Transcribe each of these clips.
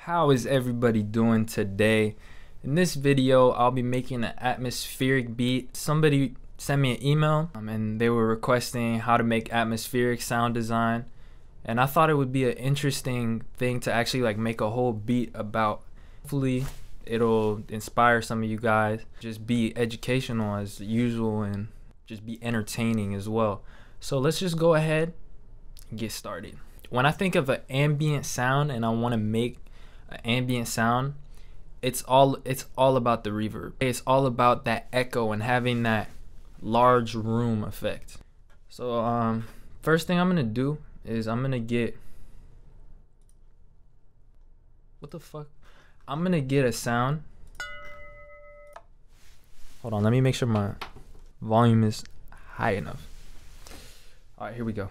How is everybody doing today? In this video, I'll be making an atmospheric beat. Somebody sent me an email and they were requesting how to make atmospheric sound design. And I thought it would be an interesting thing to actually like make a whole beat about. Hopefully it'll inspire some of you guys. Just be educational as usual and just be entertaining as well. So let's just go ahead and get started. When I think of an ambient sound and I want to make an ambient sound, it's all about the reverb. It's all about that echo and having that large room effect. So first thing I'm gonna do is I'm gonna get I'm gonna get a sound. Hold on, let me make sure my volume is high enough. All right, here we go.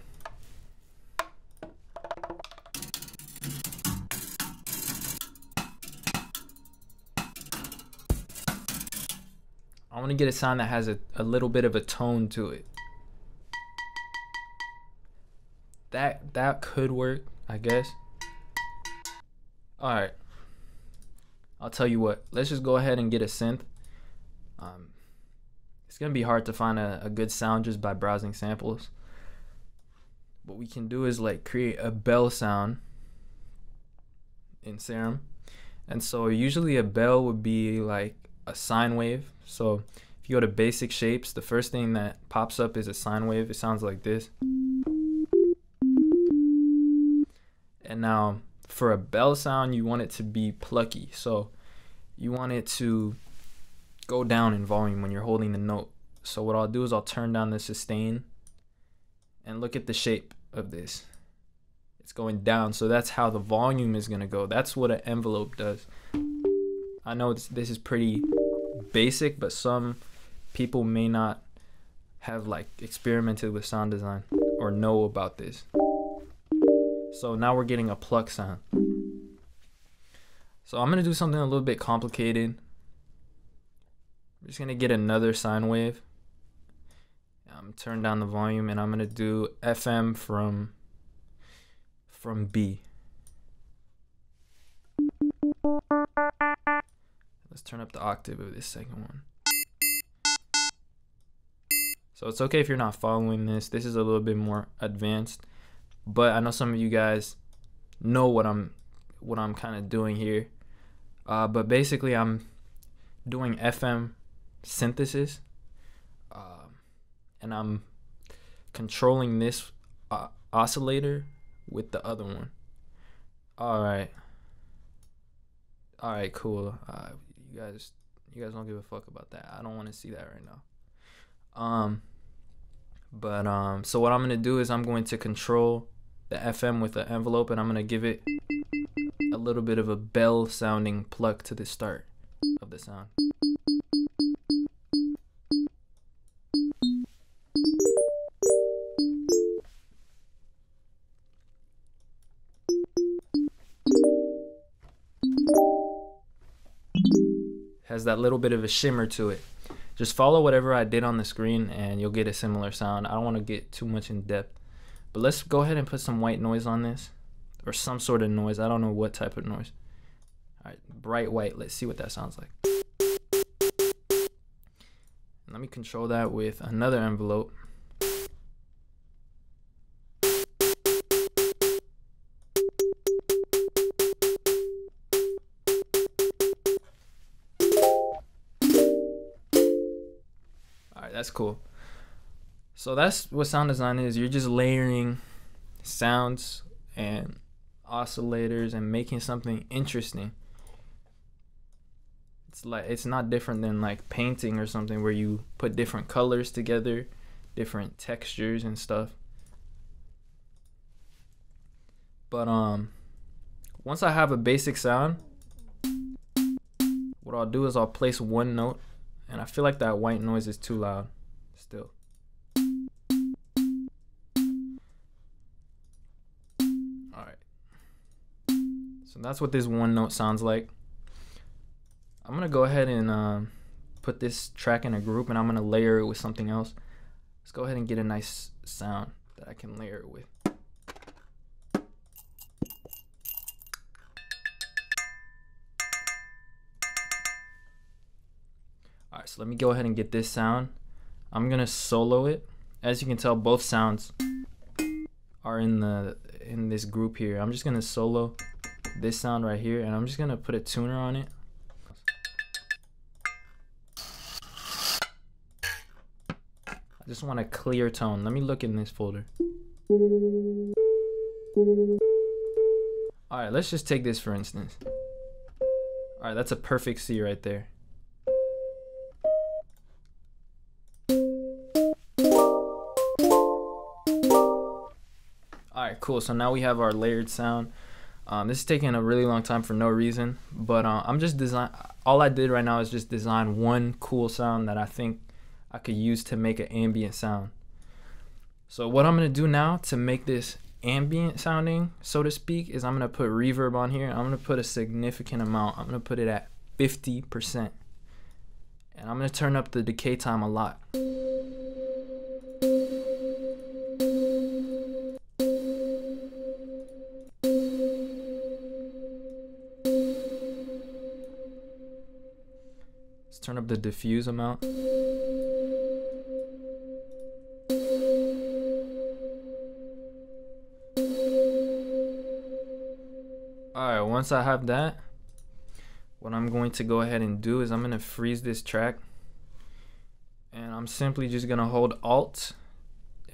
I want to get a sound that has a little bit of a tone to it. That could work, I guess. All right, I'll tell you what, let's just go ahead and get a synth. It's gonna be hard to find a good sound just by browsing samples. What we can do is like create a bell sound in Serum. And so usually a bell would be like a sine wave. So if you go to basic shapes, the first thing that pops up is a sine wave. It sounds like this. And now for a bell sound, you want it to be plucky. So you want it to go down in volume when you're holding the note. So what I'll do is I'll turn down the sustain and look at the shape of this. It's going down, so that's how the volume is gonna go. That's what an envelope does. I know this is pretty basic, but some people may not have like experimented with sound design or know about this. So now we're getting a pluck sound. So I'm gonna do something a little bit complicated. I'm just gonna get another sine wave. Turn down the volume and I'm gonna do FM from B. Let's turn up the octave of this second one. So it's okay if you're not following this. This is a little bit more advanced, but I know some of you guys know what I'm kind of doing here. But basically I'm doing FM synthesis, and I'm controlling this oscillator with the other one. All right, cool. You guys don't give a fuck about that. I don't want to see that right now. So what I'm gonna do is I'm going to control the FM with the envelope, and I'm gonna give it a little bit of a bell sounding pluck to the start of the sound. Has that little bit of a shimmer to it. Just follow whatever I did on the screen and you'll get a similar sound. I don't want to get too much in depth, but let's go ahead and put some white noise on this, or some sort of noise. I don't know what type of noise. All right, bright white. Let's see what that sounds like. Let me control that with another envelope. That's cool. So that's what sound design is. You're just layering sounds and oscillators and making something interesting. It's not different than like painting or something where you put different colors together, different textures and stuff. But once I have a basic sound, what I'll do is I'll place one note. And I feel like that white noise is too loud still. All right. So that's what this one note sounds like. I'm gonna go ahead and put this track in a group, and I'm gonna layer it with something else. Let's go ahead and get a nice sound that I can layer it with. Alright, so let me go ahead and get this sound. I'm gonna solo it. As you can tell, both sounds are in this group here. I'm just gonna solo this sound right here, and I'm just gonna put a tuner on it. I just want a clear tone. Let me look in this folder. Alright, let's just take this for instance. Alright, that's a perfect C right there. Alright, cool. So now we have our layered sound. This is taking a really long time for no reason, but all I did right now is just design one cool sound that I think I could use to make an ambient sound. So what I'm gonna do now to make this ambient sounding, so to speak, is I'm gonna put reverb on here. I'm gonna put a significant amount. I'm gonna put it at 50%, and I'm gonna turn up the decay time a lot. Let's turn up the diffuse amount. Alright, once I have that, what I'm going to go ahead and do is I'm going to freeze this track, and I'm simply just going to hold Alt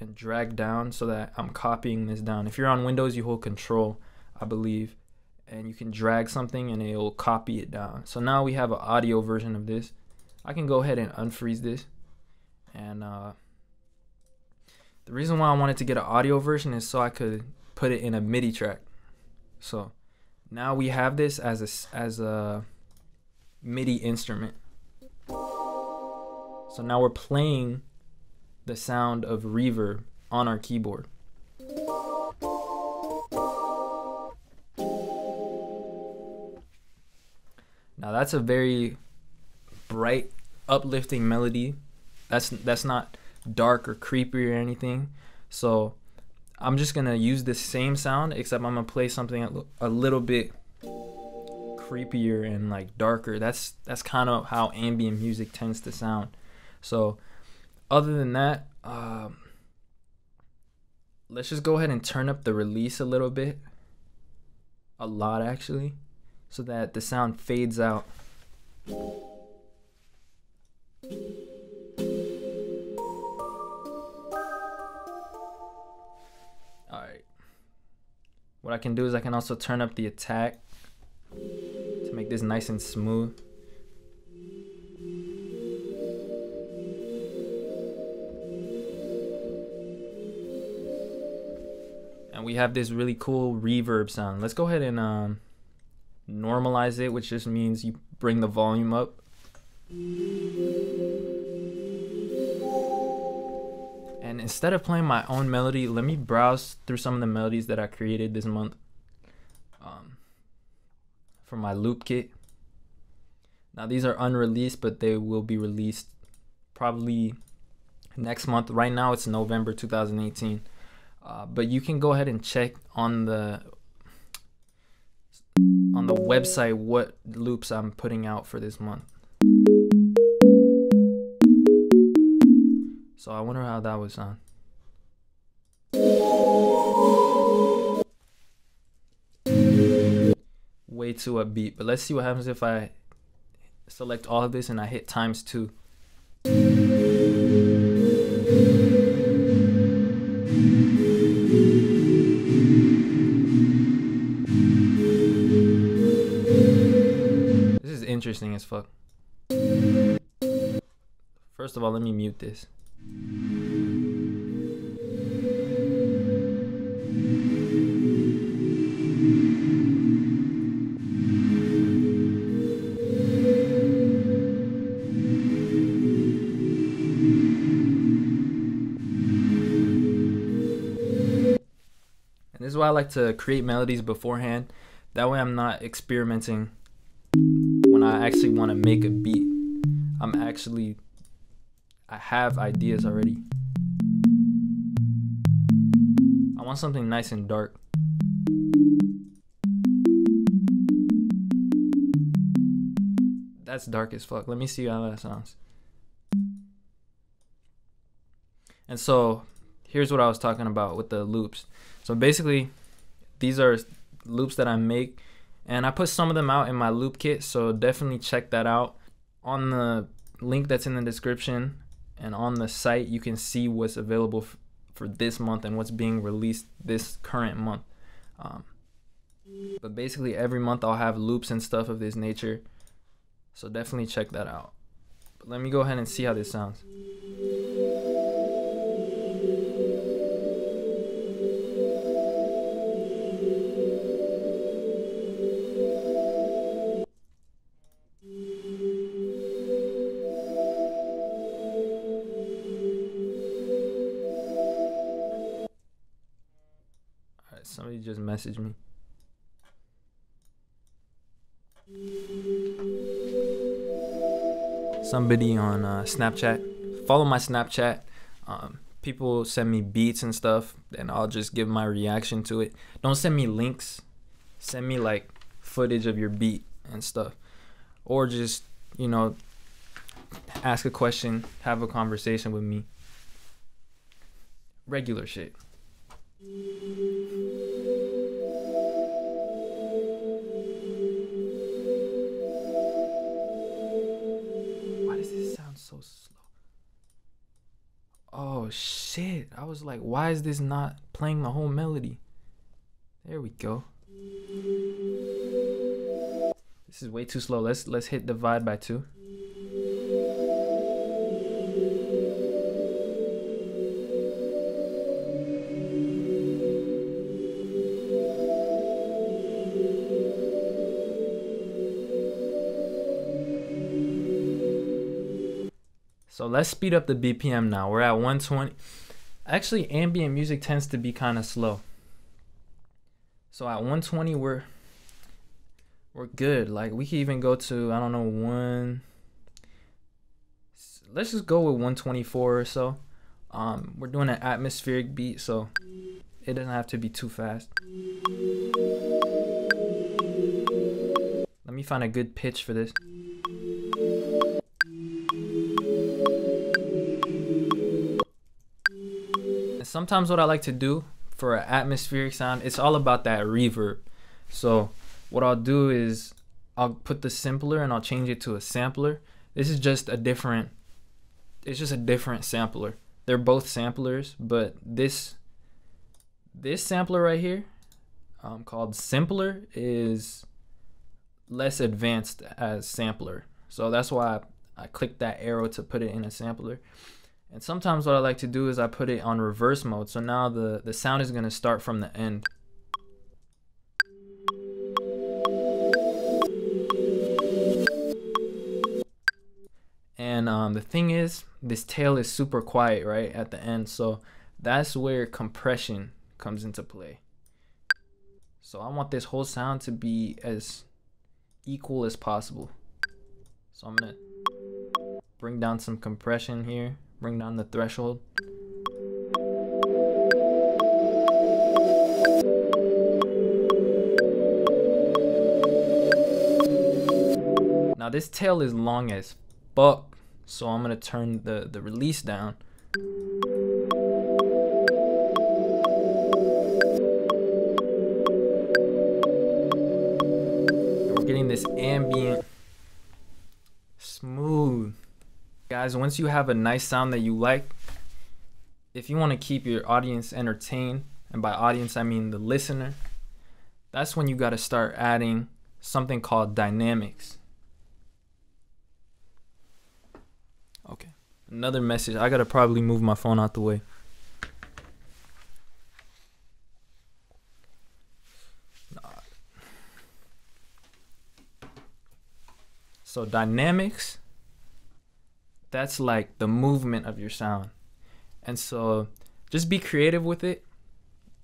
and drag down so that I'm copying this down. If you're on Windows, you hold Control, I believe, and you can drag something and it'll copy it down. So now we have an audio version of this. I can go ahead and unfreeze this, and the reason why I wanted to get an audio version is so I could put it in a MIDI track. So now we have this as a MIDI instrument. So now we're playing the sound of reverb on our keyboard. Now that's a very bright, uplifting melody. That's not dark or creepy or anything. So I'm just gonna use the same sound, except I'm gonna play something a little bit creepier and like darker. That's kind of how ambient music tends to sound. So other than that, let's just go ahead and turn up the release a little bit, a lot actually, so that the sound fades out. Alright, what I can do is I can also turn up the attack to make this nice and smooth. And we have this really cool reverb sound. Let's go ahead and normalize it, which just means you bring the volume up. And instead of playing my own melody, let me browse through some of the melodies that I created this month from my loop kit. Now these are unreleased, but they will be released probably next month. Right now it's November 2018, but you can go ahead and check on the website what loops I'm putting out for this month. So I wonder how that would sound. Way too upbeat, but let's see what happens if I select all of this and I hit ×2. This is interesting as fuck. First of all, let me mute this. This is why I like to create melodies beforehand. That way I'm not experimenting when I actually want to make a beat. I have ideas already. I want something nice and dark. That's dark as fuck. Let me see how that sounds. And so here's what I was talking about with the loops. So basically, these are loops that I make, and I put some of them out in my loop kit, so definitely check that out. On the link that's in the description and on the site, you can see what's available for this month and what's being released this current month. But basically every month I'll have loops and stuff of this nature, so definitely check that out. But let me go ahead and see how this sounds. Alright, somebody just messaged me. Somebody on Snapchat. Follow my Snapchat. People send me beats and stuff, and I'll just give my reaction to it. Don't send me links. Send me like footage of your beat and stuff, or just, you know, ask a question, have a conversation with me. Regular shit. So slow. Oh shit, I was like, why is this not playing the whole melody? There we go. This is way too slow. Let's hit divide by 2. So let's speed up the BPM now. We're at 120. Actually, ambient music tends to be kind of slow. So at 120, we're good. Like we can even go to, I don't know, let's just go with 124 or so. We're doing an atmospheric beat, so it doesn't have to be too fast. Let me find a good pitch for this. Sometimes what I like to do for an atmospheric sound, it's all about that reverb. So what I'll do is I'll put the simpler and I'll change it to a sampler. This is just a different, it's just a different sampler. They're both samplers, but this sampler right here, called simpler, is less advanced as sampler. So that's why I clicked that arrow to put it in a sampler. And sometimes what I like to do is I put it on reverse mode. So now the sound is going to start from the end. And the thing is, this tail is super quiet right at the end. So that's where compression comes into play. So I want this whole sound to be as equal as possible. So I'm going to bring down some compression here. Bring down the threshold. Now this tail is long as fuck, so I'm gonna turn the release down. And we're getting this ambient, smooth. Guys, once you have a nice sound that you like, if you want to keep your audience entertained, and by audience I mean the listener, that's when you got to start adding something called dynamics. Okay, another message. I gotta probably move my phone out the way. So dynamics, that's like the movement of your sound. And so just be creative with it.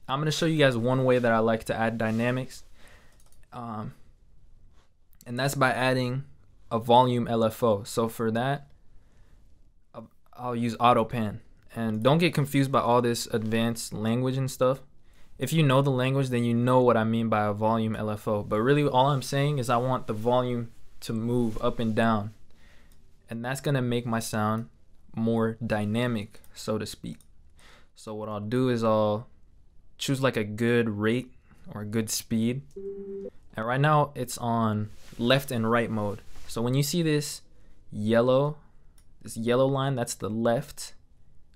I'm going to show you guys one way that I like to add dynamics. And that's by adding a volume LFO. So for that, I'll use auto pan. And don't get confused by all this advanced language and stuff. If you know the language, then you know what I mean by a volume LFO. But really all I'm saying is I want the volume to move up and down. And that's going to make my sound more dynamic, so to speak. So what I'll do is I'll choose like a good rate or a good speed. And right now it's on left and right mode. So when you see this yellow line, that's the left.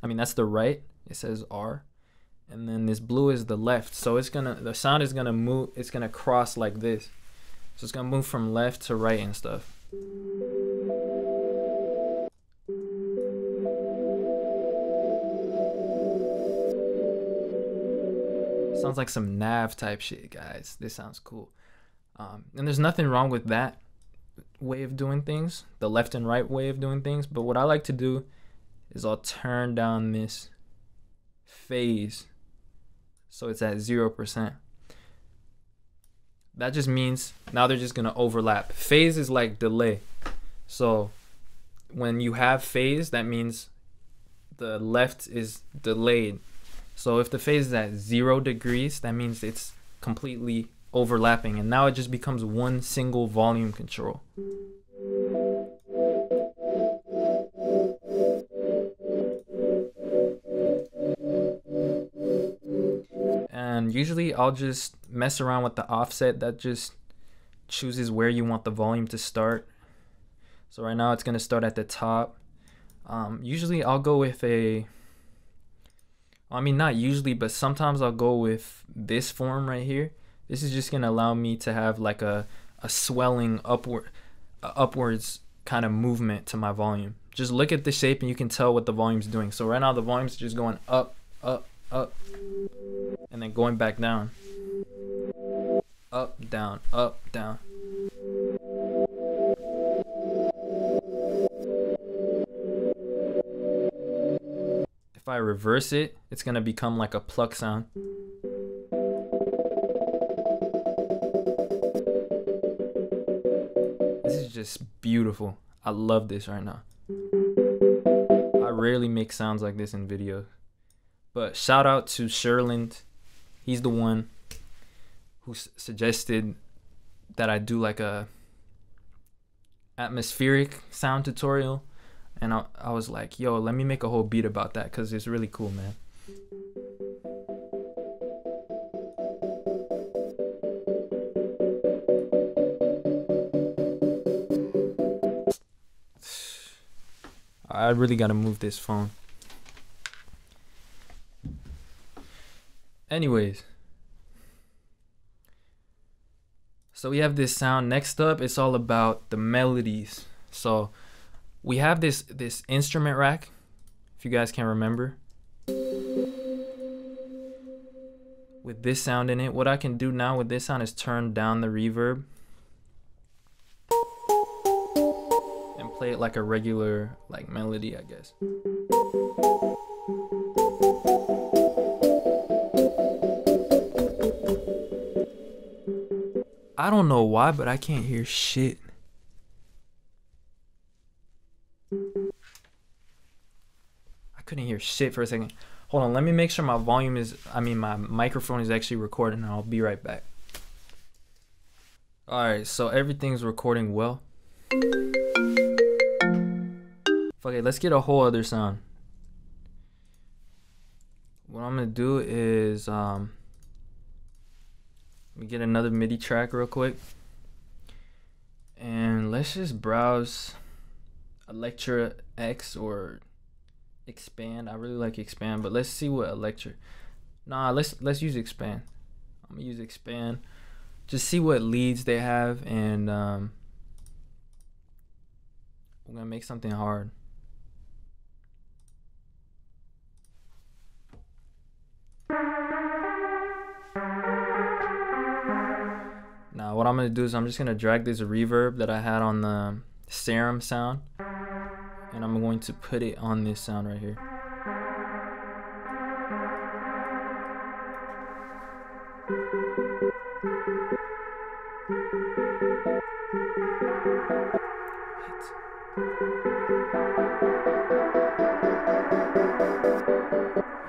That's the right. It says R. And then this blue is the left. So the sound is gonna move, it's gonna cross like this. So it's gonna move from left to right and stuff. Sounds like some NAV type shit, guys. This sounds cool. And there's nothing wrong with that way of doing things, the left and right way of doing things. But what I like to do is I'll turn down this phase so it's at 0%. That just means now they're just gonna overlap. Phase is like delay. So when you have phase, that means the left is delayed. So if the phase is at 0 degrees, that means it's completely overlapping, and now it just becomes one single volume control. And usually I'll just mess around with the offset. That just chooses where you want the volume to start. So right now it's gonna start at the top. Usually I'll go with not usually, but sometimes I'll go with this form right here. This is just gonna allow me to have like a swelling upwards kind of movement to my volume. Just look at the shape and you can tell what the volume's doing. So right now the volume's just going up, up, up, and then going back down. Up, down, up, down. If I reverse it, it's gonna become like a pluck sound. This is just beautiful. I love this right now. I rarely make sounds like this in videos. But shout out to Sherland. He's the one who suggested that I do like a atmospheric sound tutorial. And I was like, yo, let me make a whole beat about that because it's really cool, man. I really gotta move this phone. Anyways. So we have this sound. Next up, it's all about the melodies. So we have this instrument rack, if you guys can remember, with this sound in it. What I can do now with this sound is turn down the reverb and play it like a regular melody, I guess. I don't know why, but I can't hear shit. Couldn't hear shit for a second. Hold on, let me make sure my volume is, my microphone is actually recording, and I'll be right back. Alright, so everything's recording well. Fuck it, let's get a whole other sound. What I'm gonna do is let me get another MIDI track real quick. And let's just browse Electra X or Expand. I really like Expand, but let's see what Electra. Nah, let's use Expand. I'm gonna use Expand. Just see what leads they have, and we're gonna make something hard. Now what I'm gonna do is I'm just gonna drag this reverb that I had on the Serum sound, and I'm going to put it on this sound right here.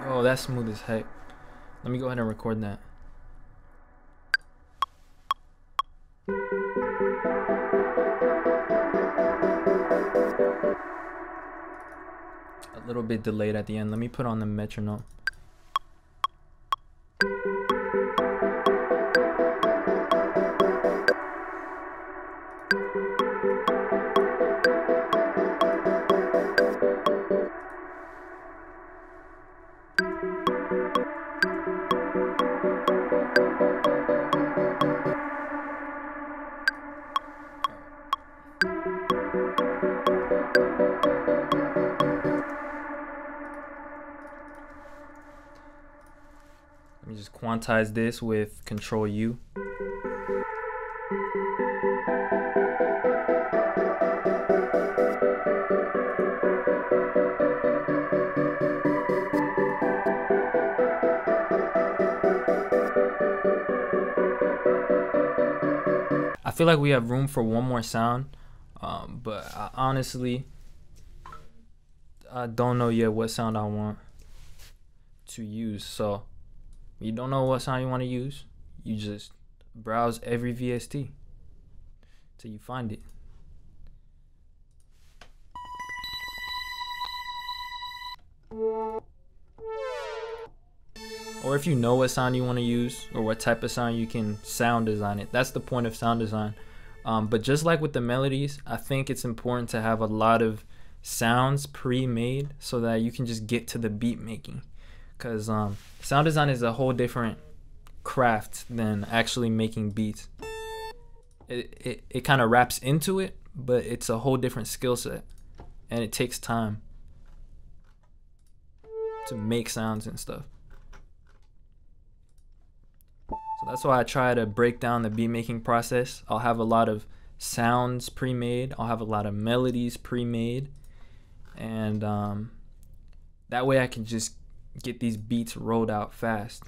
Oh, that's smooth as heck. Let me go ahead and record that. A little bit delayed at the end. Let me put on the metronome. Let me just quantize this with Control U. I feel like we have room for one more sound, but honestly, I don't know yet what sound I want to use. So you don't know what sound you want to use, you just browse every VST till you find it. Or if you know what sound you want to use or what type of sound, you can sound design it. That's the point of sound design. But just like with the melodies, I think it's important to have a lot of sounds pre-made so that you can just get to the beat making. Because sound design is a whole different craft than actually making beats. It kind of wraps into it, but it's a whole different skill set, and it takes time to make sounds and stuff. So that's why I try to break down the beat making process. I'll have a lot of sounds pre-made, I'll have a lot of melodies pre-made, and that way I can just get these beats rolled out fast.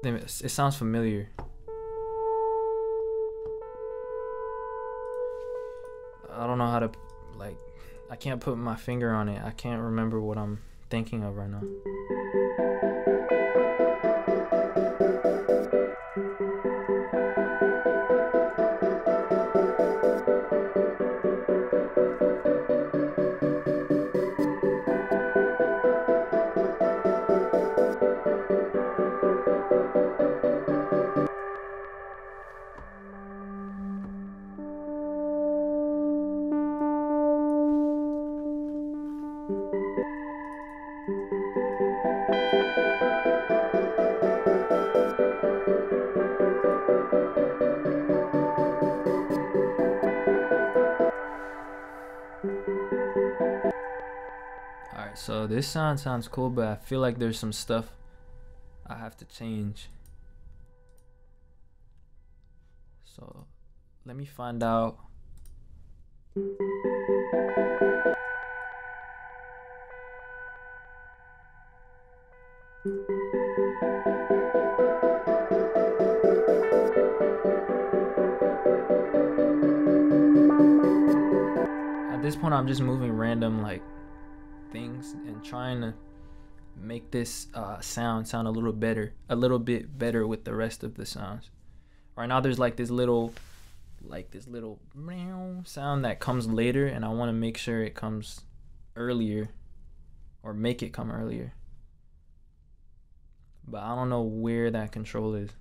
It sounds familiar. I don't know how to, like, I can't put my finger on it. I can't remember what I'm thinking of right now. Alright, so this sounds cool, but I feel like there's some stuff I have to change. So let me find out. At this point, I'm just moving random like things and trying to make this sound a little bit better with the rest of the sounds. Right now there's like this little meow sound that comes later, and I want to make sure it comes earlier, or make it come earlier, but I don't know where that control is.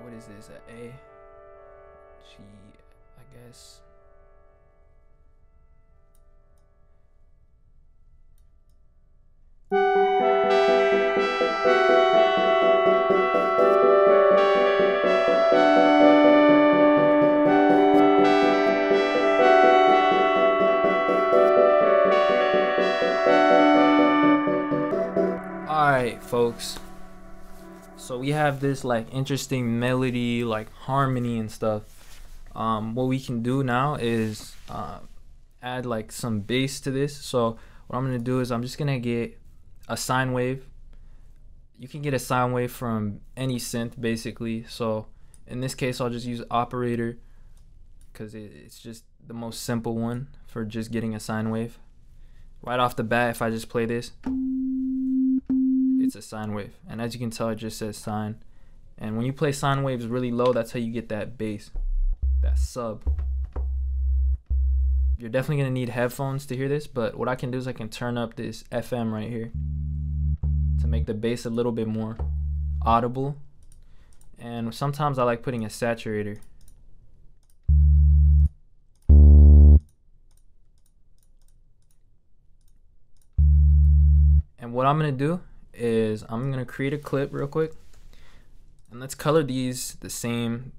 what is this? A G, I guess. Alright, folks. So we have this like interesting melody, like harmony and stuff. What we can do now is add like some bass to this. So what I'm gonna do is I'm just gonna get a sine wave. You can get a sine wave from any synth basically. So in this case I'll just use operator because it's just the most simple one for just getting a sine wave. Right off the bat, if I just play this, it's a sine wave, and as you can tell it just says sine. And when you play sine waves really low, that's how you get that bass, that sub. You're definitely gonna need headphones to hear this, but what I can do is I can turn up this FM right here to make the bass a little bit more audible. And sometimes I like putting a saturator. And what I'm gonna do is I'm gonna create a clip real quick, and let's color these the same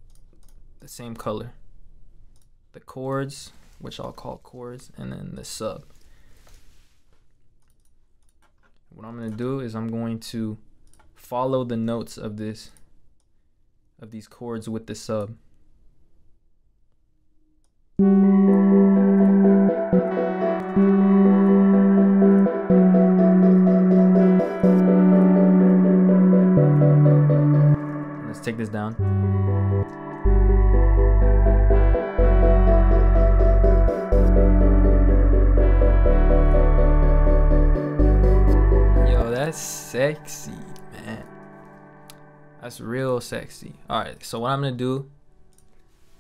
color. The chords, which I'll call chords, and then the sub. What I'm gonna do is I'm going to follow the notes of these chords with the sub. Let's take this down. Yo, that's sexy, man. That's real sexy. Alright, so what I'm gonna do,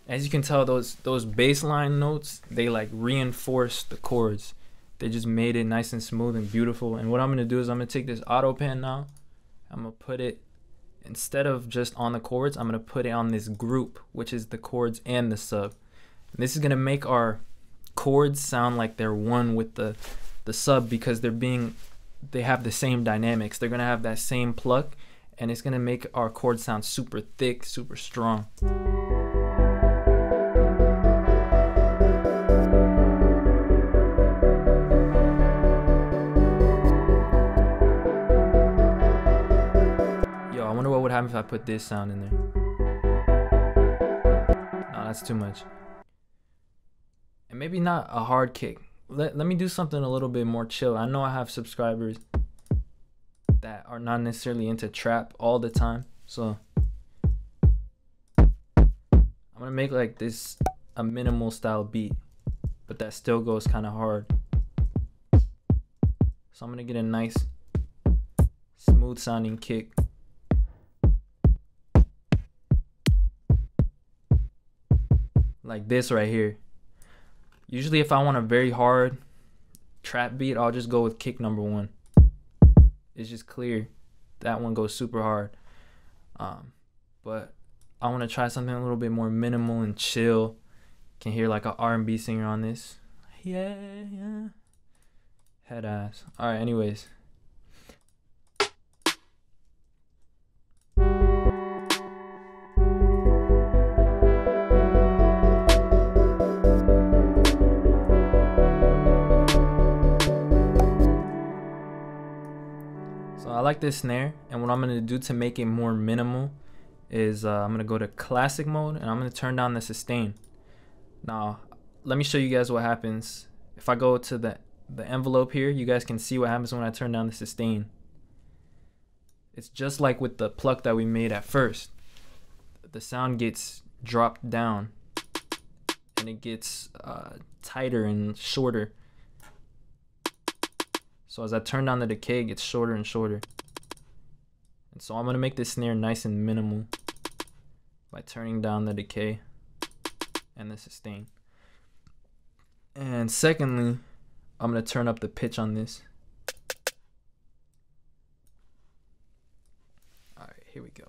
as you can tell, those bass line notes, they like reinforce the chords. They just made it nice and smooth and beautiful. And what I'm gonna do is I'm gonna take this auto pan now. I'm gonna put it, instead of just on the chords, I'm gonna put it on this group, which is the chords and the sub. And this is gonna make our chords sound like they're one with the sub, because they have the same dynamics. They're gonna have that same pluck, and it's gonna make our chords sound super thick, super strong. Yo, I wonder what would happen if I put this sound in there. No, that's too much. And maybe not a hard kick. Let me do something a little bit more chill. I know I have subscribers that are not necessarily into trap all the time, so I'm gonna make like this a minimal style beat, but that still goes kind of hard. So I'm gonna get a nice smooth sounding kick. Like this right here. Usually if I want a very hard trap beat, I'll just go with kick number 1. It's just clear. That one goes super hard. But I want to try something a little bit more minimal and chill. Can hear like an R&B singer on this. Yeah, yeah. Head ass. Alright, anyways. I like this snare, and what I'm going to do to make it more minimal is I'm going to go to classic mode, and I'm going to turn down the sustain. Now, let me show you guys what happens. If I go to the envelope here, you guys can see what happens when I turn down the sustain. It's just like with the pluck that we made at first. The sound gets dropped down, and it gets tighter and shorter. So as I turn down the decay, it gets shorter and shorter. And so I'm gonna make this snare nice and minimal by turning down the decay and the sustain. And secondly, I'm gonna turn up the pitch on this. All right, here we go.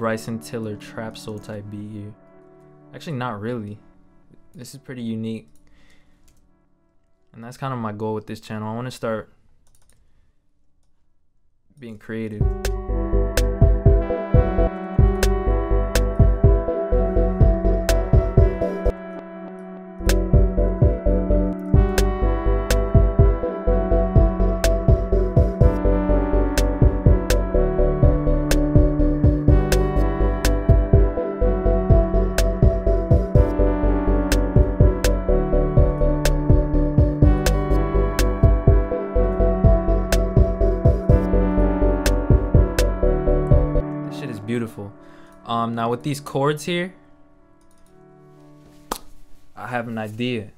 Bryson Tiller trap soul type beat here. Actually, not really. This is pretty unique. And that's kind of my goal with this channel. I want to start being creative. Beautiful. Now with these chords here, I have an idea.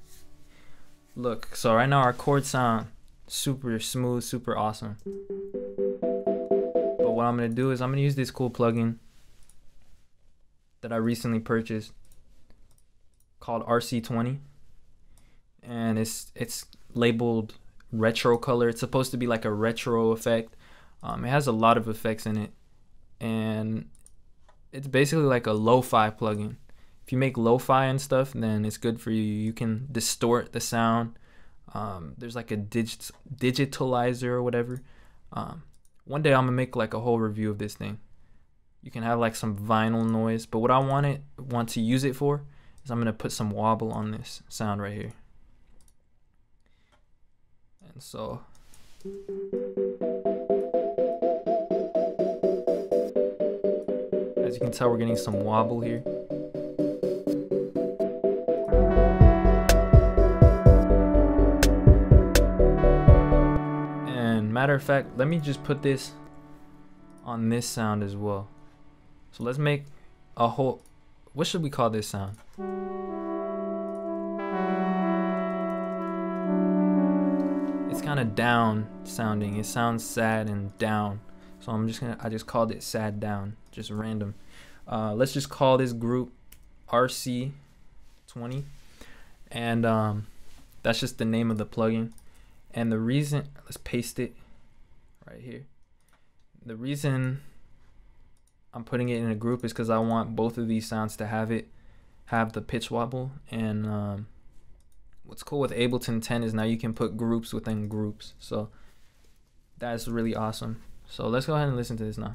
Look, so right now our chords sound super smooth, super awesome. But what I'm gonna do is I'm gonna use this cool plugin that I recently purchased called RC20, and it's labeled retro color. It's supposed to be like a retro effect. It has a lot of effects in it, and it's basically like a lo-fi plugin. If you make lo-fi and stuff, then it's good for you. You can distort the sound. There's like a digitalizer or whatever. One day I'm gonna make like a whole review of this thing. You can have like some vinyl noise, but what I want to use it for is I'm gonna put some wobble on this sound right here. And so as you can tell, we're getting some wobble here. And matter of fact, let me just put this on this sound as well. So let's make a whole, what should we call this sound? It's kind of down sounding. It sounds sad and down. So I just called it sad down, just random. Let's just call this group RC20, and that's just the name of the plugin. And the reason, let's paste it right here. The reason I'm putting it in a group is because I want both of these sounds to have the pitch wobble. And what's cool with Ableton 10 is now you can put groups within groups. So that's really awesome. So let's go ahead and listen to this now.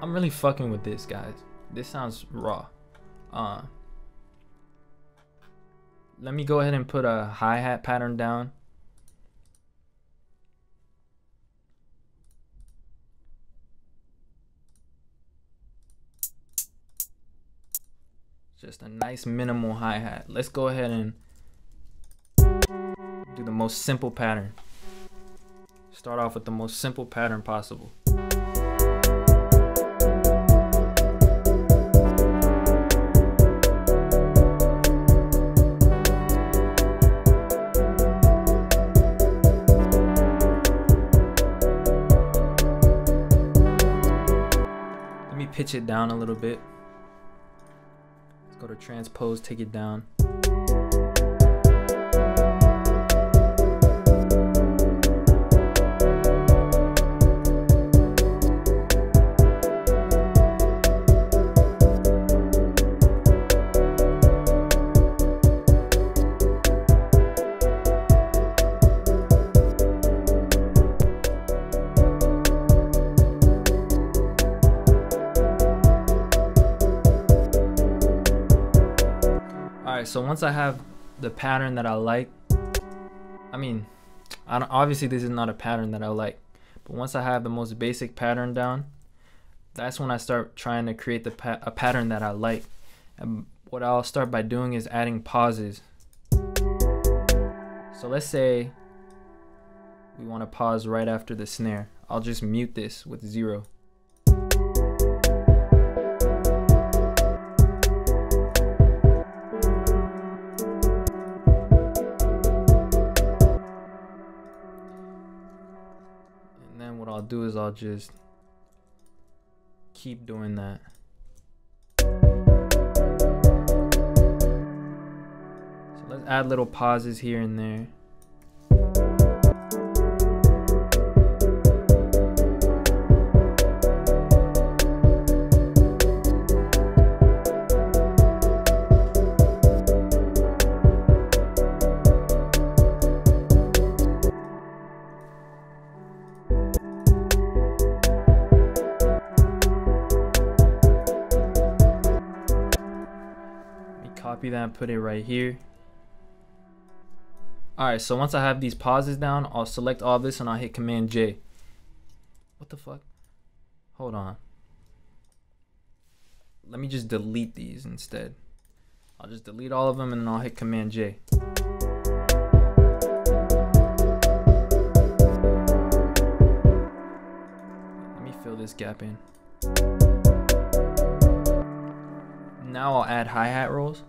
I'm really fucking with this, guys. This sounds raw. Let me go ahead and put a hi-hat pattern down. Just a nice minimal hi-hat. Let's go ahead and do the most simple pattern. Start off with the most simple pattern possible. Let me pitch it down a little bit. Go to transpose, take it down. So once I have the pattern that I like, obviously this is not a pattern that I like, but once I have the most basic pattern down, that's when I start trying to create a pattern that I like. And what I'll start by doing is adding pauses. So let's say we want to pause right after the snare. I'll just mute this with 0. And then what I'll do is I'll just keep doing that. So let's add little pauses here and there. Copy that and put it right here. Alright, so once I have these pauses down, I'll select all this and I'll hit Command J. What the fuck? Hold on. Let me just delete these instead. I'll just delete all of them and then I'll hit Command J. Let me fill this gap in. Now I'll add hi-hat rolls.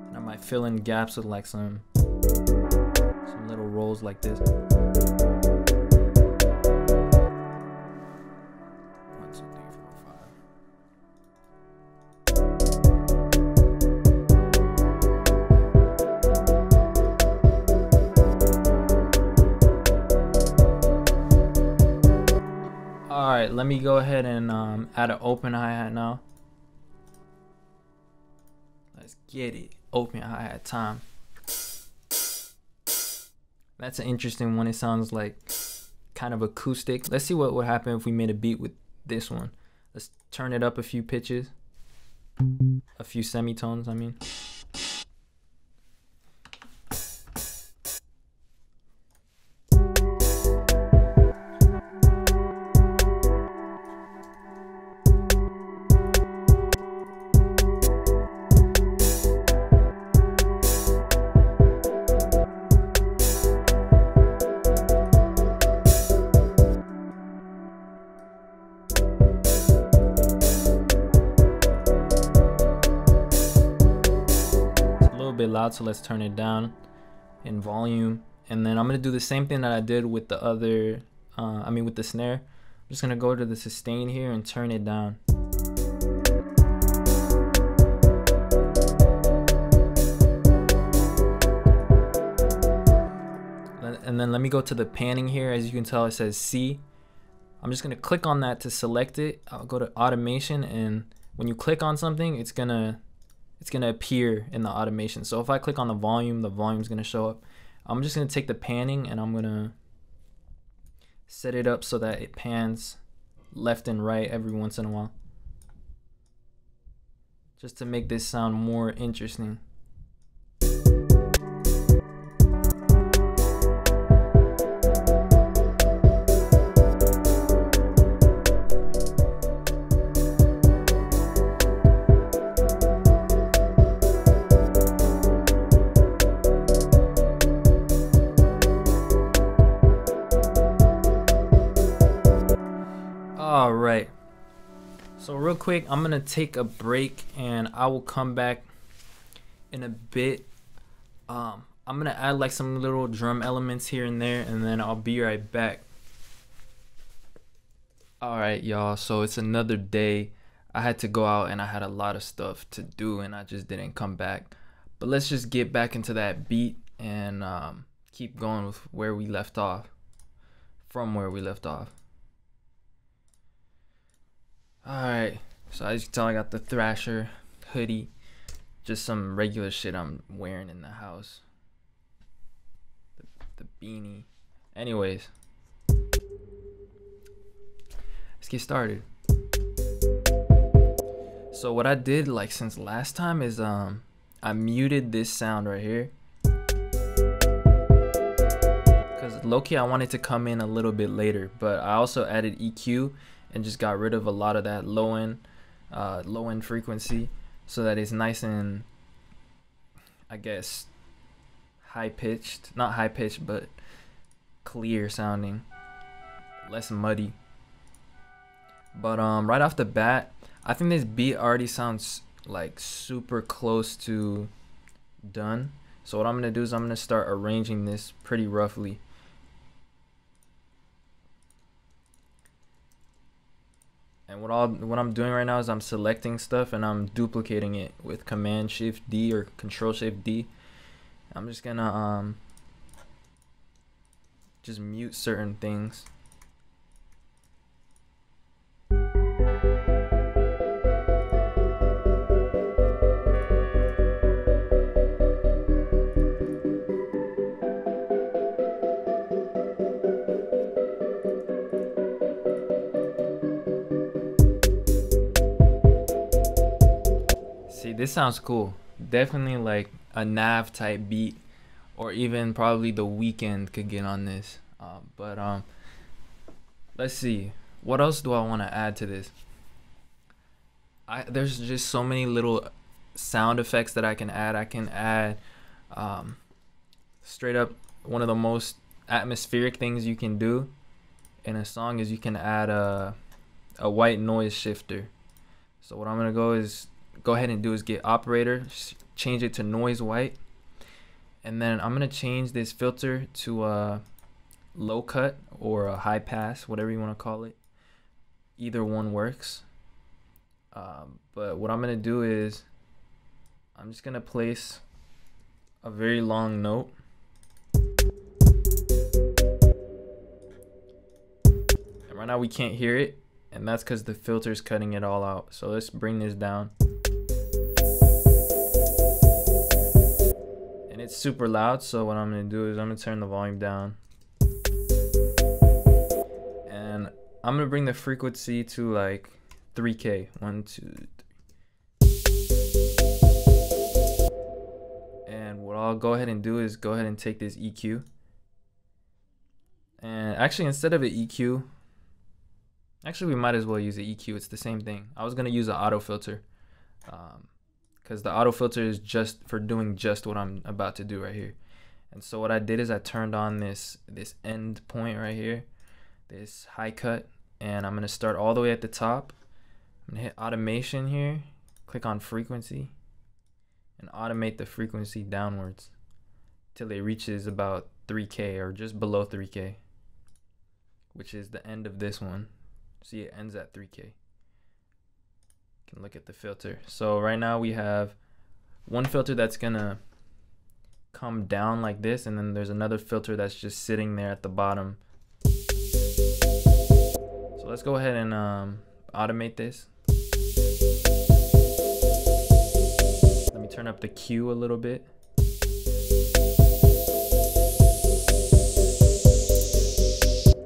And I might fill in gaps with like some little rolls like this. Alright, let me go ahead and add an open hi-hat now. Let's get it. Open hi-hat time. That's an interesting one. It sounds like kind of acoustic. Let's see what would happen if we made a beat with this one. Let's turn it up a few pitches. A few semitones, I mean. Bit loud, so let's turn it down in volume. And then I'm gonna do the same thing that I did with the other with the snare. I'm just gonna go to the sustain here and turn it down. And then let me go to the panning here. As you can tell, it says C. I'm just gonna click on that to select it. I'll go to automation, and when you click on something, it's gonna appear in the automation. So if I click on the volume's gonna show up. I'm just gonna take the panning and I'm gonna set it up so that it pans left and right every once in a while, just to make this sound more interesting. Alright, so real quick, I'm gonna take a break and I will come back in a bit. I'm gonna add like some little drum elements here and there, and then I'll be right back. Alright y'all, so it's another day. I had to go out and I had a lot of stuff to do and I just didn't come back. But let's just get back into that beat and keep going with where we left off. From where we left off. Alright, so as you can tell, I got the Thrasher hoodie. Just some regular shit I'm wearing in the house. The beanie. Anyways, let's get started. So what I did like since last time is I muted this sound right here. Because low-key I wanted to come in a little bit later, but I also added EQ and just got rid of a lot of that low end frequency, so that it's nice and, I guess, high pitched, not high pitched, but clear sounding. less muddy. But right off the bat, I think this beat already sounds like super close to done. So what I'm gonna do is I'm gonna start arranging this pretty roughly. And what I'm doing right now is I'm selecting stuff and I'm duplicating it with Command Shift D or Control Shift D. I'm just gonna just mute certain things. See, this sounds cool. Definitely like a NAV type beat, or even probably the Weeknd could get on this. Let's see. What else do I want to add to this? There's just so many little sound effects that I can add. I can add straight up, one of the most atmospheric things you can do in a song is you can add a white noise shifter. So what I'm gonna go ahead and do is get operator, change it to noise white, and then I'm gonna change this filter to a low cut or a high pass, whatever you want to call it. Either one works. But what I'm gonna do is I'm just gonna place a very long note. And right now we can't hear it, and that's because the filter's cutting it all out. So let's bring this down. And it's super loud, so what I'm gonna do is I'm gonna turn the volume down. And I'm gonna bring the frequency to like 3K. 1, 2, 3. And what I'll go ahead and do is go ahead and take this EQ. And actually, instead of an EQ, actually we might as well use an EQ. It's the same thing. I was gonna use an auto filter, because the auto filter is just for doing just what I'm about to do right here. And so what I did is I turned on this end point right here, this high cut, and I'm gonna start all the way at the top. I'm gonna hit automation here, click on frequency, and automate the frequency downwards till it reaches about 3K or just below 3K, which is the end of this one. See, it ends at 3K. You can look at the filter. So right now we have one filter that's gonna come down like this, and then there's another filter that's just sitting there at the bottom. So let's go ahead and automate this. Let me turn up the Q a little bit.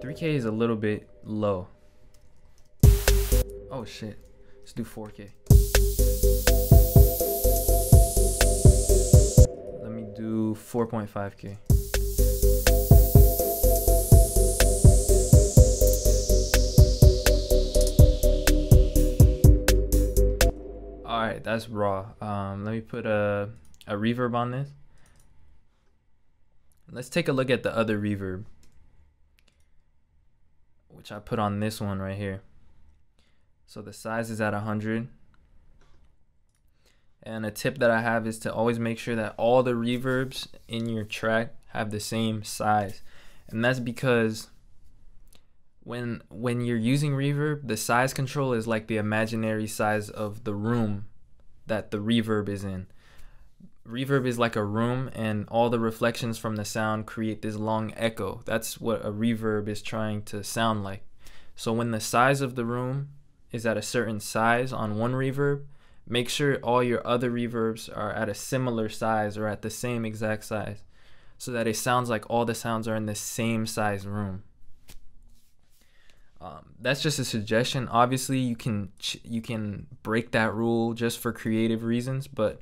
$3K is a little bit low. Oh shit, let's do 4K. Let me do 4.5K. Alright, that's raw. Let me put a reverb on this. Let's take a look at the other reverb, which I put on this one right here. So the size is at 100. And a tip that I have is to always make sure that all the reverbs in your track have the same size. And that's because when you're using reverb, the size control is like the imaginary size of the room that the reverb is in. Reverb is like a room, and all the reflections from the sound create this long echo. That's what a reverb is trying to sound like. So when the size of the room is at a certain size on one reverb, make sure all your other reverbs are at a similar size or at the same exact size, so that it sounds like all the sounds are in the same size room. That's just a suggestion. Obviously you can break that rule just for creative reasons, but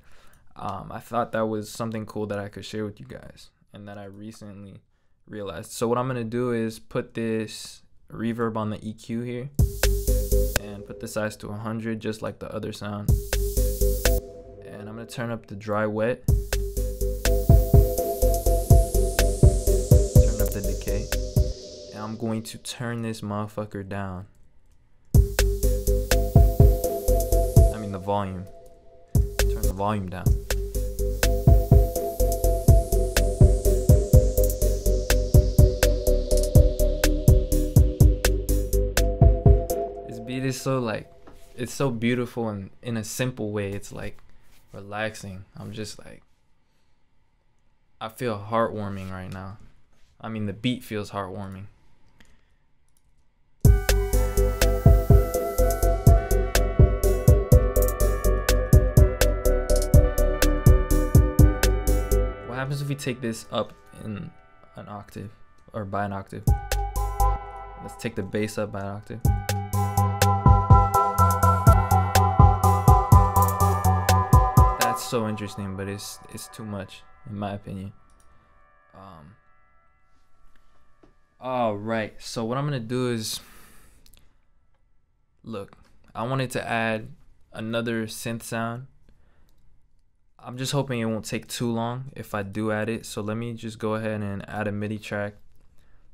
I thought that was something cool that I could share with you guys and that I recently realized. So what I'm gonna do is put this reverb on the EQ here and put the size to 100, just like the other sound. And I'm gonna turn up the dry wet, turn up the decay, and I'm going to turn this motherfucker down. I mean the volume. Turn the volume down. This beat is so like, it's so beautiful and in a simple way. It's like relaxing. I'm just like, I feel heartwarming right now. I mean the beat feels heartwarming. What happens if we take this up in an octave, or by an octave? Let's take the bass up by an octave. That's so interesting, but it's too much in my opinion. All right, so what I'm gonna do is, look, I wanted to add another synth sound. I'm just hoping it won't take too long if I do add it. So let me just go ahead and add a MIDI track.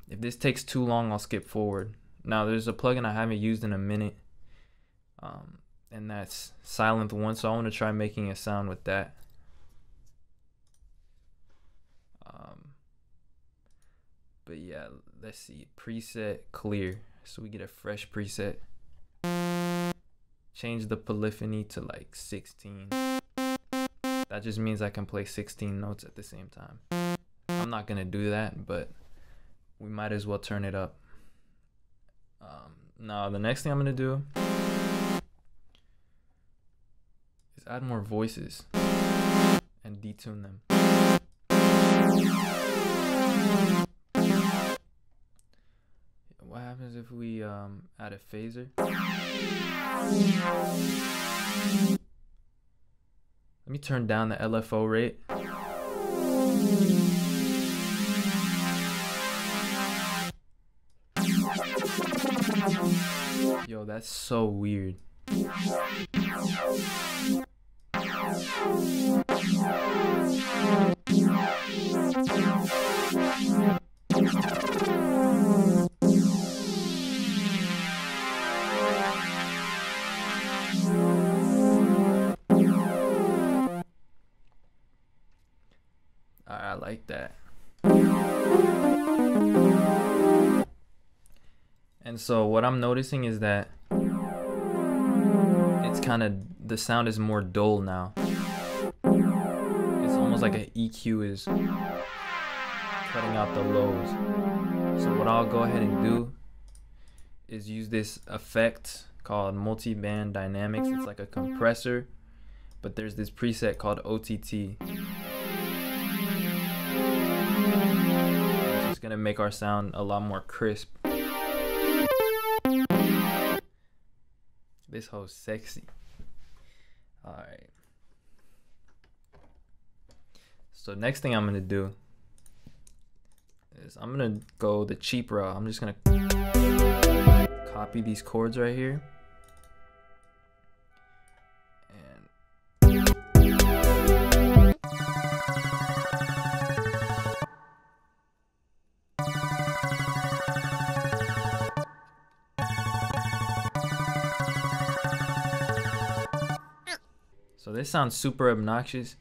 If this takes too long, I'll skip forward. Now there's a plugin I haven't used in a minute, and that's Silent One. So I want to try making a sound with that. But yeah, let's see. Preset clear. So we get a fresh preset. Change the polyphony to like 16. That just means I can play 16 notes at the same time. I'm not gonna do that, but we might as well turn it up. Now the next thing I'm gonna do is add more voices and detune them. What happens if we add a phaser? Let me turn down the LFO rate. Yo, that's so weird. I like that. And so what I'm noticing is that it's kind of, the sound is more dull now. It's almost like an EQ is cutting out the lows. So what I'll go ahead and do is use this effect called multi-band dynamics. It's like a compressor, but there's this preset called OTT. It's gonna make our sound a lot more crisp. This hoe's sexy. Alright. So next thing I'm gonna do is I'm gonna go the cheap route. I'm just gonna copy these chords right here. So this sounds super obnoxious,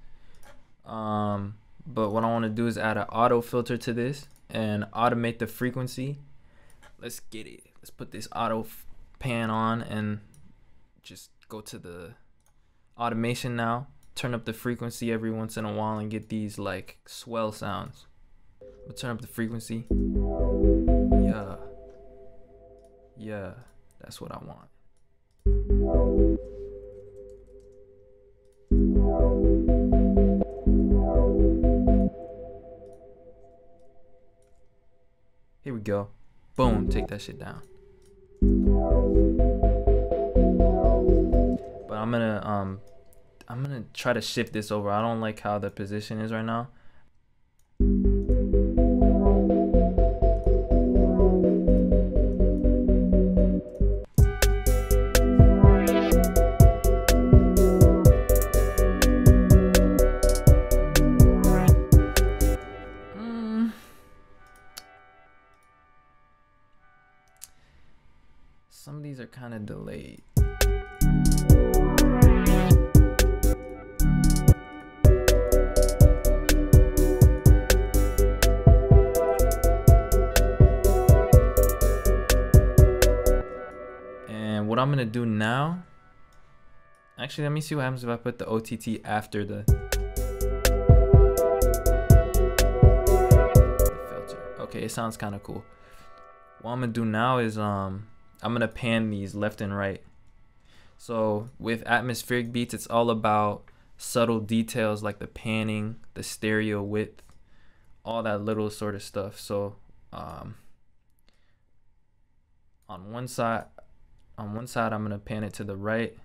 but what I want to do is add an auto filter to this and automate the frequency. Let's get it. Let's put this auto pan on and just go to the automation now. Turn up the frequency every once in a while and get these like swell sounds. We'll turn up the frequency. Yeah, that's what I want. Here we go. Boom, take that shit down. But I'm gonna try to shift this over. I don't like how the position is right now. Some of these are kind of delayed. And what I'm gonna do now, actually, let me see what happens if I put the OTT after the filter. Okay, it sounds kind of cool. What I'm gonna do now is I'm gonna pan these left and right. So with atmospheric beats, it's all about subtle details like the panning, the stereo width, all that little sort of stuff. So on one side I'm gonna pan it to the right,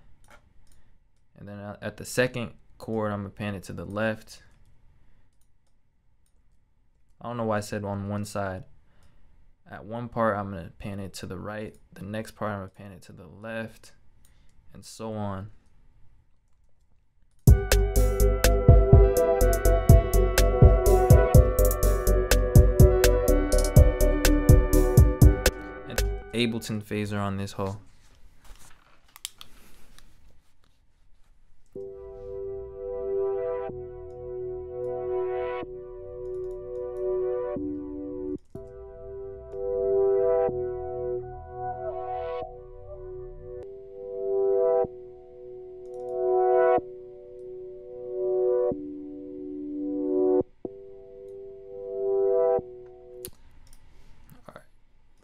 and then at the second chord I'm gonna pan it to the left. I don't know why I said on one side. At one part I'm gonna pan it to the right, the next part I'm gonna pan it to the left, and so on. And Ableton phaser on this hoe.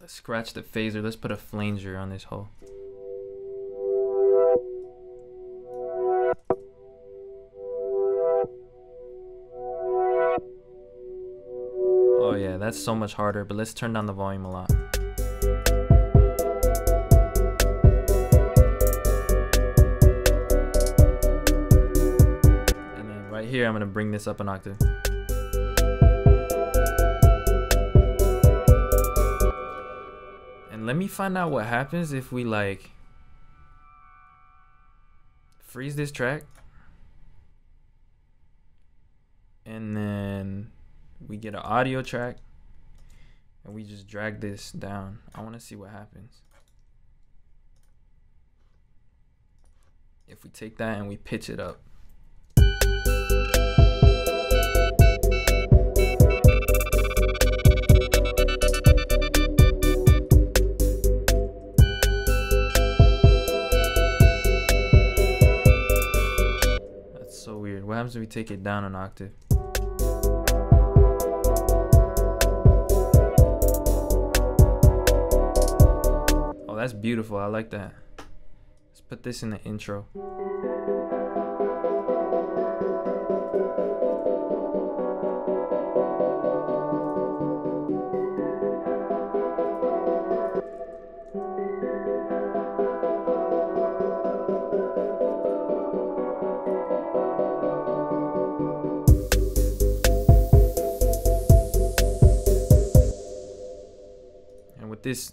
Let's scratch the phaser. Let's put a flanger on this hole. Oh yeah, that's so much harder, but let's turn down the volume a lot. And then right here, I'm gonna bring this up an octave. Let me find out what happens if we like freeze this track and then we get an audio track and we just drag this down. I want to see what happens if we take that and we pitch it up. What happens if we take it down an octave? Oh, that's beautiful. I like that. Let's put this in the intro.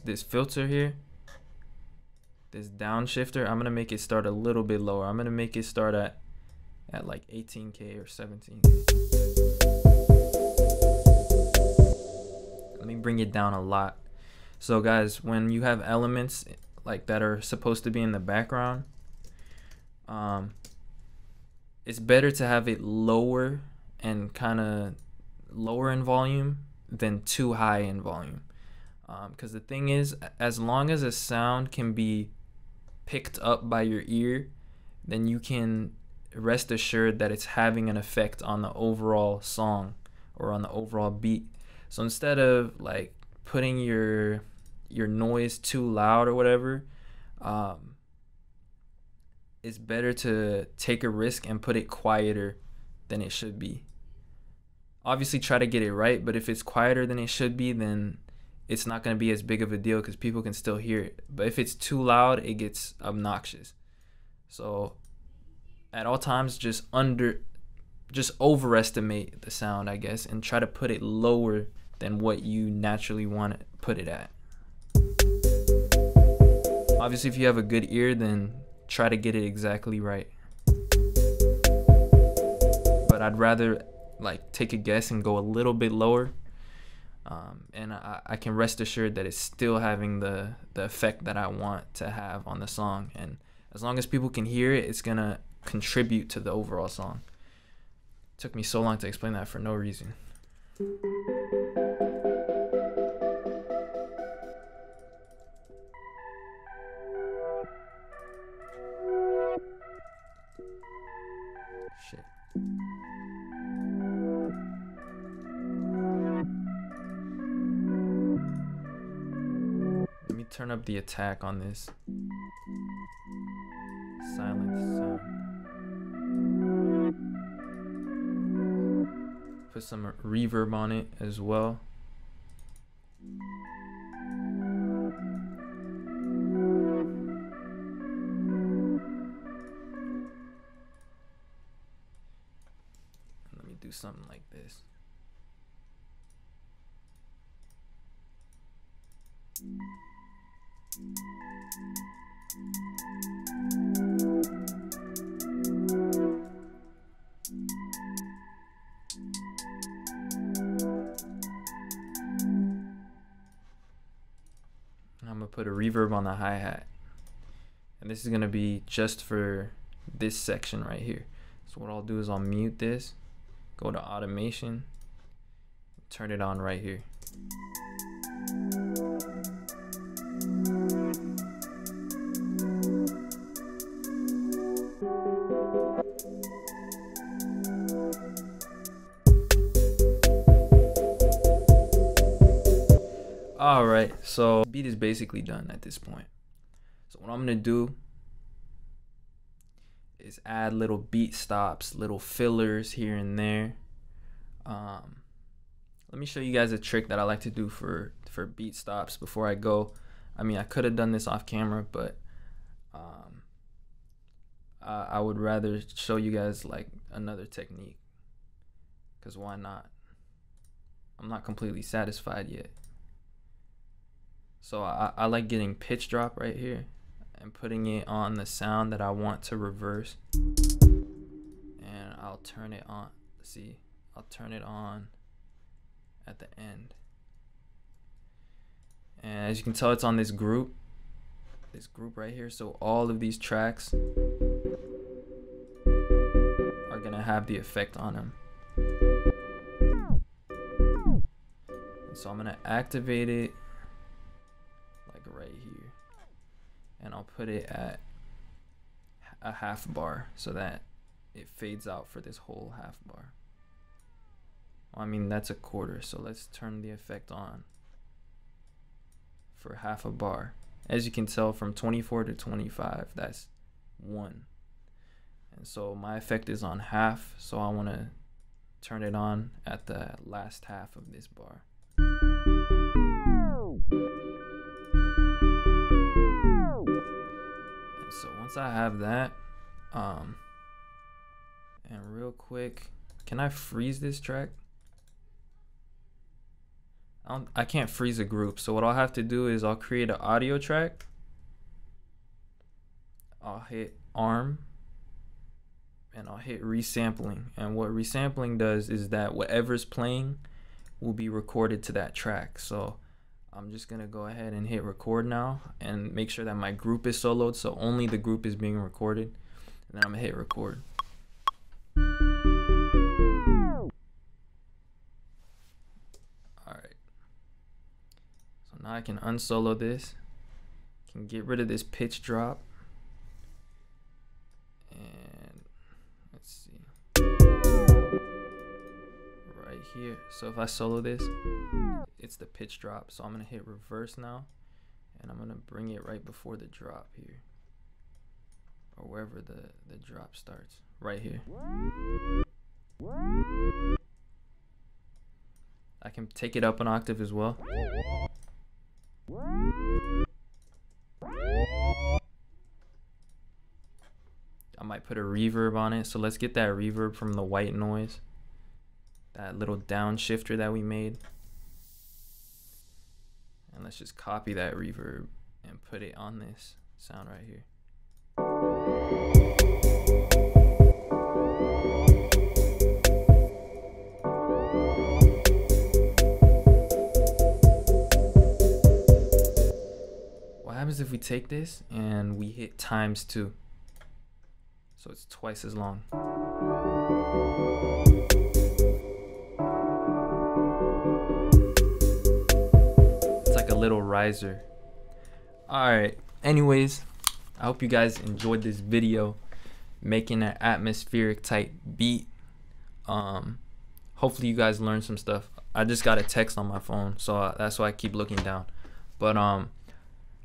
This filter here, this downshifter, I'm gonna make it start a little bit lower. I'm gonna make it start at like 18K or 17. Let me bring it down a lot. So guys, when you have elements like that are supposed to be in the background, it's better to have it lower and kind of lower in volume than too high in volume. Because the thing is, as long as a sound can be picked up by your ear, then you can rest assured that it's having an effect on the overall song or on the overall beat. So instead of like putting your noise too loud or whatever, it's better to take a risk and put it quieter than it should be. Obviously try to get it right, but if it's quieter than it should be, then it's not going to be as big of a deal because people can still hear it. But if it's too loud, it gets obnoxious. So at all times, just overestimate the sound, I guess, and try to put it lower than what you naturally want to put it at. Obviously, if you have a good ear, then try to get it exactly right. But I'd rather like take a guess and go a little bit lower. And I can rest assured that it's still having the effect that I want to have on the song. And as long as people can hear it, it's gonna contribute to the overall song. It took me so long to explain that for no reason. Shit. Let me turn up the attack on this silent sound. Put some reverb on it as well. Let me do something like this. I'm gonna put a reverb on the hi-hat, and this is gonna be just for this section right here. So what I'll do is I'll mute this, go to automation, turn it on right here. Alright, so the beat is basically done at this point. So what I'm gonna do is add little beat stops, little fillers here and there. Let me show you guys a trick that I like to do for beat stops before I go. I mean, I could have done this off camera, but I would rather show you guys like another technique, because why not? I'm not completely satisfied yet. So I like getting pitch drop right here and putting it on the sound that I want to reverse, and I'll turn it on. See, I'll turn it on at the end, and as you can tell, it's on this group right here. So all of these tracks are gonna have the effect on them. And so I'm gonna activate it like right here, and I'll put it at a half bar so that it fades out for this whole half bar. I mean, that's a quarter, so let's turn the effect on for half a bar. As you can tell, from 24 to 25, that's 1. And so my effect is on half, so I want to turn it on at the last half of this bar. And so once I have that, and real quick, can I freeze this track? I can't freeze a group, so what I'll have to do is I'll create an audio track. I'll hit ARM, and I'll hit resampling. And what resampling does is that whatever's playing will be recorded to that track. So I'm just gonna go ahead and hit record now and make sure that my group is soloed, so only the group is being recorded. And then I'm gonna hit record. Now I can unsolo this, can get rid of this pitch drop, and let's see, right here. So if I solo this, it's the pitch drop. So I'm gonna hit reverse now, and I'm gonna bring it right before the drop here, or wherever the drop starts, right here. I can take it up an octave as well. I might put a reverb on it, so let's get that reverb from the white noise, that little downshifter that we made, and let's just copy that reverb and put it on this sound right here. happens if we take this and we hit ×2? So it's twice as long. It's like a little riser. Alright, anyways, I hope you guys enjoyed this video making an atmospheric type beat. Hopefully you guys learned some stuff. I just got a text on my phone, so that's why I keep looking down. But I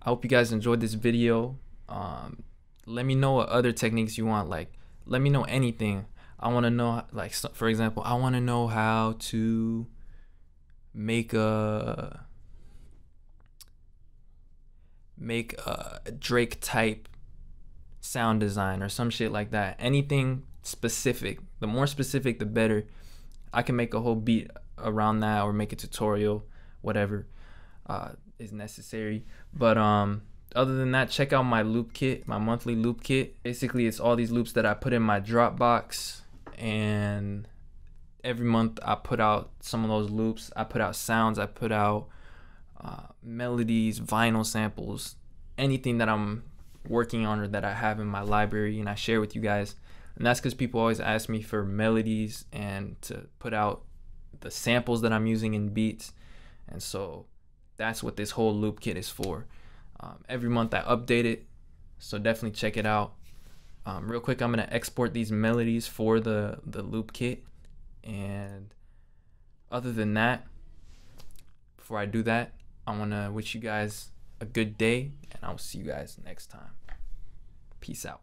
hope you guys enjoyed this video. Let me know what other techniques you want. Like, let me know anything. I want to know, like, for example, I want to know how to make a Drake type sound design or some shit like that. Anything specific. The more specific, the better. I can make a whole beat around that or make a tutorial, whatever is necessary. But other than that, check out my loop kit, my monthly loop kit. Basically, it's all these loops that I put in my Dropbox, and every month I put out some of those loops. I put out sounds, I put out melodies, vinyl samples, anything that I'm working on or that I have in my library, and I share with you guys. And that's because people always ask me for melodies and to put out the samples that I'm using in beats. And so that's what this whole loop kit is for. Every month I update it, so definitely check it out. Real quick, I'm gonna export these melodies for the loop kit. And other than that, before I do that, I wanna wish you guys a good day, and I'll see you guys next time. Peace out.